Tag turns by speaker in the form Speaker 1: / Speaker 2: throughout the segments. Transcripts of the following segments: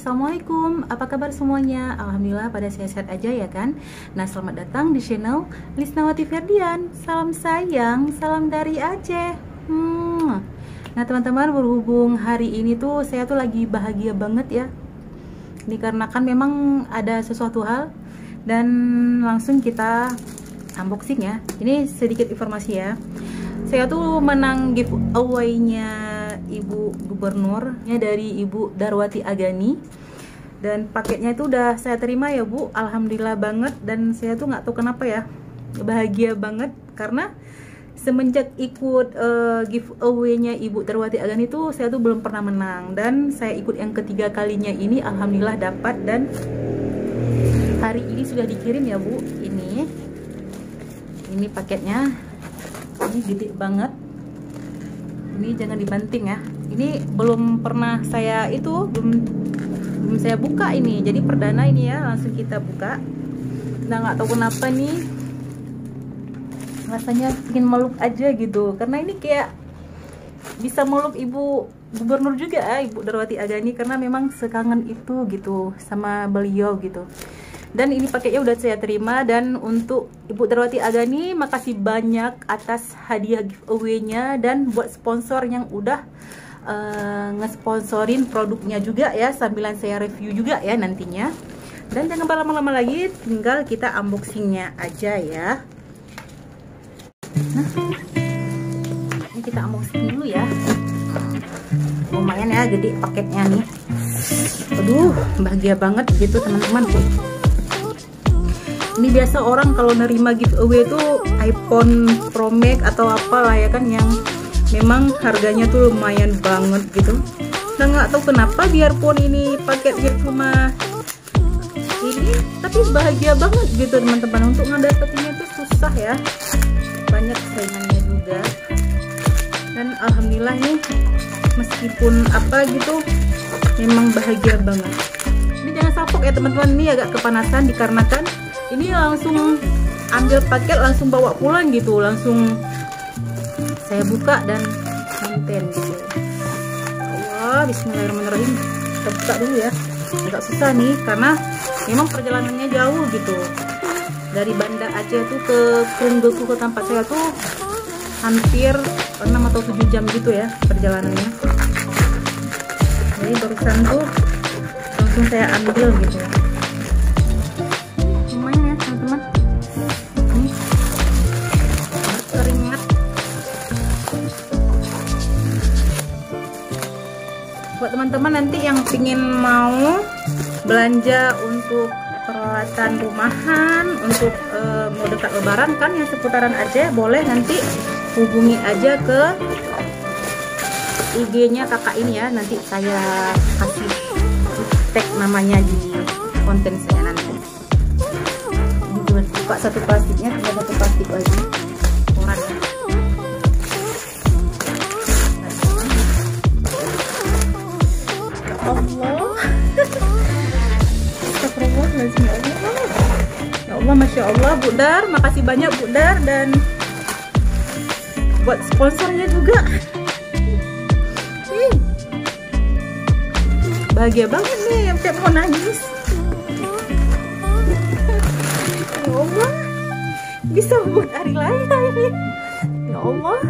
Speaker 1: Assalamualaikum, apa kabar semuanya? Alhamdulillah pada sehat-sehat aja ya kan? Nah, selamat datang di channel Lisnawati Ferdian. Salam sayang, salam dari Aceh. Nah teman-teman, berhubung hari ini tuh saya tuh lagi bahagia banget ya. Dikarenakan memang ada sesuatu hal. Dan langsung kita unboxing ya. Ini sedikit informasi ya. Saya tuh menang giveaway-nya Ibu Gubernur ya, dari Ibu Darwati Agani, dan paketnya itu udah saya terima ya Bu. Alhamdulillah banget, dan saya tuh nggak tahu kenapa ya bahagia banget karena semenjak ikut giveaway-nya Ibu Darwati Agani itu saya tuh belum pernah menang, dan saya ikut yang ketiga kalinya ini alhamdulillah dapat, dan hari ini sudah dikirim ya Bu. Ini paketnya, ini gede banget. Ini jangan dibanting ya. Ini belum pernah saya belum saya buka ini. Jadi perdana ini ya, langsung kita buka. Nah, nggak tahu kenapa nih rasanya ingin meluk aja gitu. Karena ini kayak bisa meluk Ibu Gubernur juga Ibu Darwati Agani, karena memang sekangen itu gitu sama beliau gitu. Dan ini paketnya udah saya terima, dan untuk Ibu Darwati Agani makasih banyak atas hadiah giveaway-nya, dan buat sponsor yang udah ngesponsorin produknya juga ya, sambilan saya review juga ya nantinya. Dan jangan berlama-lama lagi, tinggal kita unboxingnya aja ya. Nah, ini kita unboxing dulu ya. Lumayan ya gede paketnya nih. Aduh, bahagia banget gitu teman-teman. Ini biasa orang kalau nerima giveaway itu iPhone Pro Max atau apalah ya kan, yang memang harganya tuh lumayan banget gitu. Nah, nggak tahu kenapa biarpun ini paketnya cuma ini, tapi bahagia banget gitu teman-teman. Untuk ngedapetinnya itu susah ya, banyak saingannya juga. Dan alhamdulillah nih, meskipun apa gitu, memang bahagia banget. Ini jangan salpok ya teman-teman, ini agak kepanasan dikarenakan ini langsung ambil paket langsung bawa pulang gitu, langsung saya buka dan konten gitu. Allah, bismillahirrahmanirrahim. Kita buka dulu ya. Agak susah nih karena memang perjalanannya jauh gitu. Dari Banda Aceh tuh ke Krunggeku, ke tempat saya tuh hampir 6 atau 7 jam gitu ya perjalanannya. Jadi barusan tuh langsung saya ambil gitu. Buat teman-teman nanti yang pingin mau belanja untuk peralatan rumahan, untuk mau dekat lebaran kan yang seputaran Aceh, boleh nanti hubungi aja ke IG-nya kakak ini ya, nanti saya kasih tag namanya di konten saya nanti. Ini buka satu plastiknya, tinggal satu plastik lagi koran ya. Allah, astagfirullahaladzim, ya Allah. Ya Allah, Masya Allah Bu Dar, makasih banyak Bu Dar, dan buat sponsornya juga. Bahagia banget nih, sampai mau nangis. Ya Allah, bisa buat hari lain ini. Ya Allah,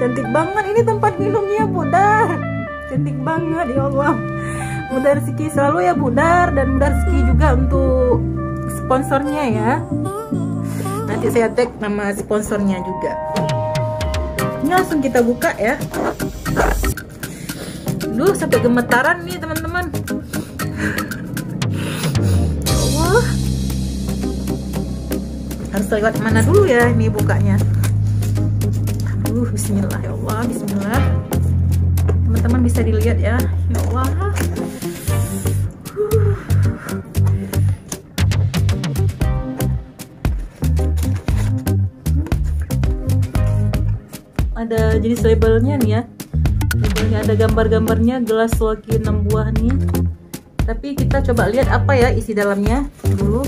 Speaker 1: cantik banget ini tempat minumnya Bu Dar, cantik banget ya Allah. Mudah rezeki selalu ya Bu Dar, dan mudah rezeki juga untuk sponsornya ya. Nanti saya tag nama sponsornya juga. Ini langsung kita buka ya. Duh, sampai gemetaran nih teman-teman. Ya Allah, harus lewat mana dulu ya ini bukanya. Aduh, bismillah ya Allah, bismillah. Teman-teman bisa dilihat ya. Ya Allah. Ada jenis labelnya nih ya. Labelnya ada gambar-gambarnya, gelas Sloki 6 buah nih. Tapi kita coba lihat apa ya isi dalamnya dulu.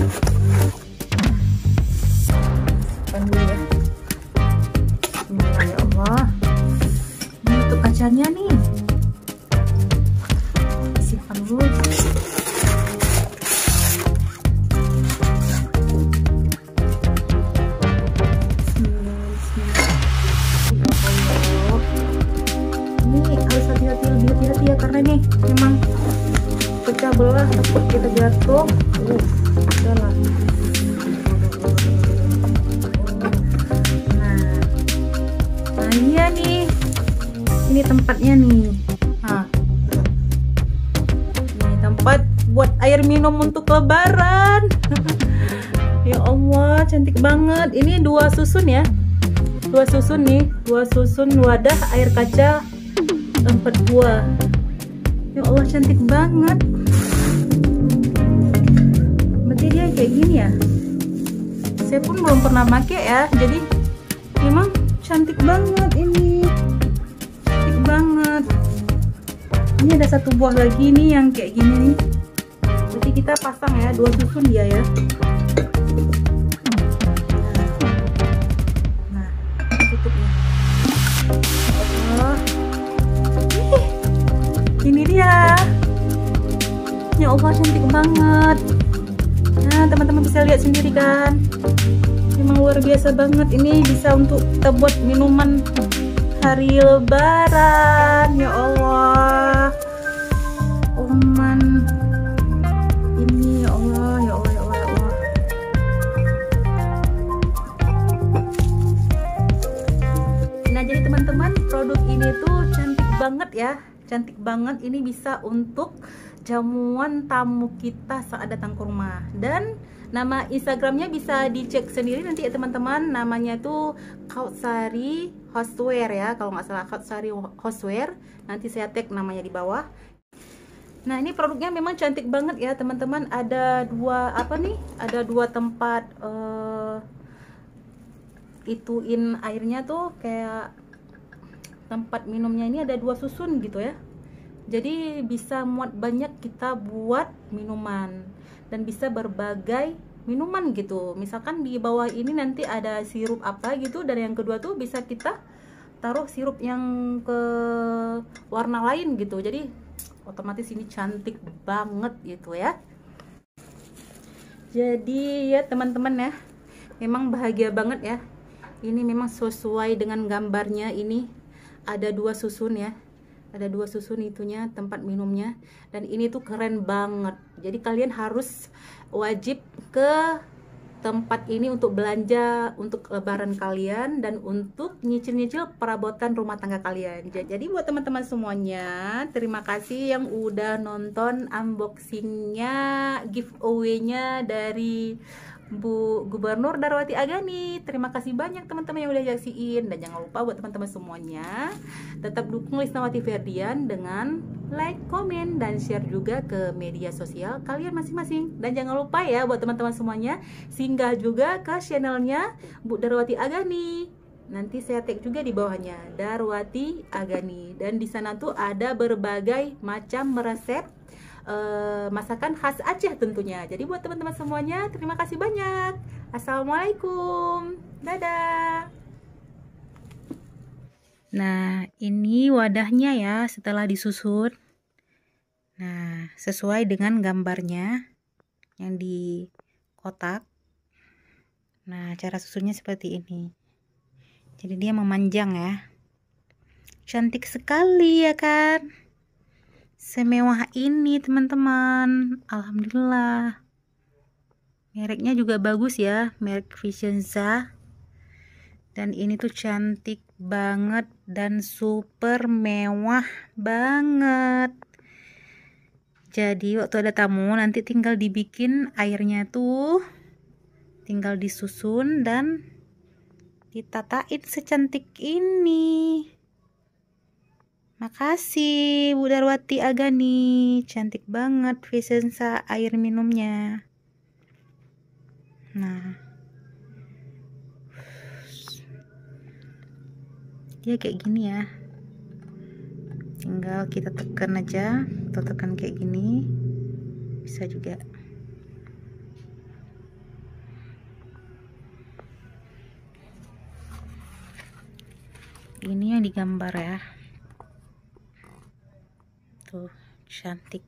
Speaker 1: Dulu ya. Bismillah ya Allah. Ini untuk kacanya nih. Simpan dulu. belah takut kita jatuh. Udahlah. Nah iya nih, ini tempatnya nih. Nah, ini tempat buat air minum untuk lebaran. Ya Allah, cantik banget. Ini 2 susun ya, 2 susun nih, 2 susun wadah air kaca 4 buah. Ya Allah, cantik banget. Berarti dia kayak gini ya. Saya pun belum pernah pakai ya, jadi memang cantik banget ini. Cantik banget. Ini ada 1 buah lagi nih yang kayak gini nih. Berarti kita pasang ya, 2 susun dia ya. Nah, tutupnya. Allah. Ini dia. Ya Allah, cantik banget. Nah, teman-teman bisa lihat sendiri kan. Memang luar biasa banget. Ini bisa untuk kita buat minuman hari lebaran. Ya Allah. Oman. Ini ya Allah, ya Allah, ya Allah, ya Allah. Nah, jadi teman-teman, produk ini tuh cantik banget ya. Cantik banget. Ini bisa untuk jamuan tamu kita saat datang ke rumah. Dan nama Instagramnya bisa dicek sendiri nanti ya teman-teman. Namanya tuh Kautsari Houseware ya, kalau nggak salah, Kautsari Houseware. Nanti saya tag namanya di bawah. Nah, ini produknya memang cantik banget ya teman-teman. Ada 2 apa nih? Ada 2 tempat ituin airnya tuh, kayak tempat minumnya ini ada 2 susun gitu ya. Jadi bisa muat banyak kita buat minuman dan bisa berbagai minuman gitu. Misalkan di bawah ini nanti ada sirup apa gitu, dan yang kedua tuh bisa kita taruh sirup yang ke warna lain gitu. Jadi otomatis ini cantik banget gitu ya. Jadi ya teman-teman ya, memang bahagia banget ya. Ini memang sesuai dengan gambarnya. Ini ada 2 susun ya. Ada 2 susun itunya, tempat minumnya. Dan ini tuh keren banget. Jadi kalian harus wajib ke tempat ini untuk belanja untuk lebaran kalian dan untuk nyicil-nyicil perabotan rumah tangga kalian. Jadi buat teman-teman semuanya, terima kasih yang udah nonton unboxingnya, giveaway-nya dari Bu Gubernur Darwati Agani. Terima kasih banyak teman-teman yang udah nyaksiin. Dan jangan lupa buat teman-teman semuanya, tetap dukung Lisnawati Ferdian dengan like, komen, dan share juga ke media sosial kalian masing-masing. Dan jangan lupa ya buat teman-teman semuanya, singgah juga ke channelnya Bu Darwati Agani. Nanti saya tag juga di bawahnya, Darwati Agani. Dan di sana tuh ada berbagai macam resep masakan khas Aceh tentunya. Jadi buat teman-teman semuanya, terima kasih banyak. Assalamualaikum. Dadah. Nah, ini wadahnya ya setelah disusun. Nah, sesuai dengan gambarnya yang di kotak. Nah, cara susunnya seperti ini. Jadi dia memanjang ya. Cantik sekali ya kan? Semewah ini teman-teman. Alhamdulillah. Mereknya juga bagus ya, merek Vicenza. Dan ini tuh cantik banget dan super mewah banget. Jadi waktu ada tamu nanti tinggal dibikin airnya tuh, tinggal disusun dan ditatain secantik ini. Makasih Bu Darwati Agani, cantik banget Vicenza air minumnya. Nah, dia kayak gini ya. Tinggal kita tekan aja, atau tekan kayak gini, bisa juga. Ini yang digambar ya. Tuh, cantik.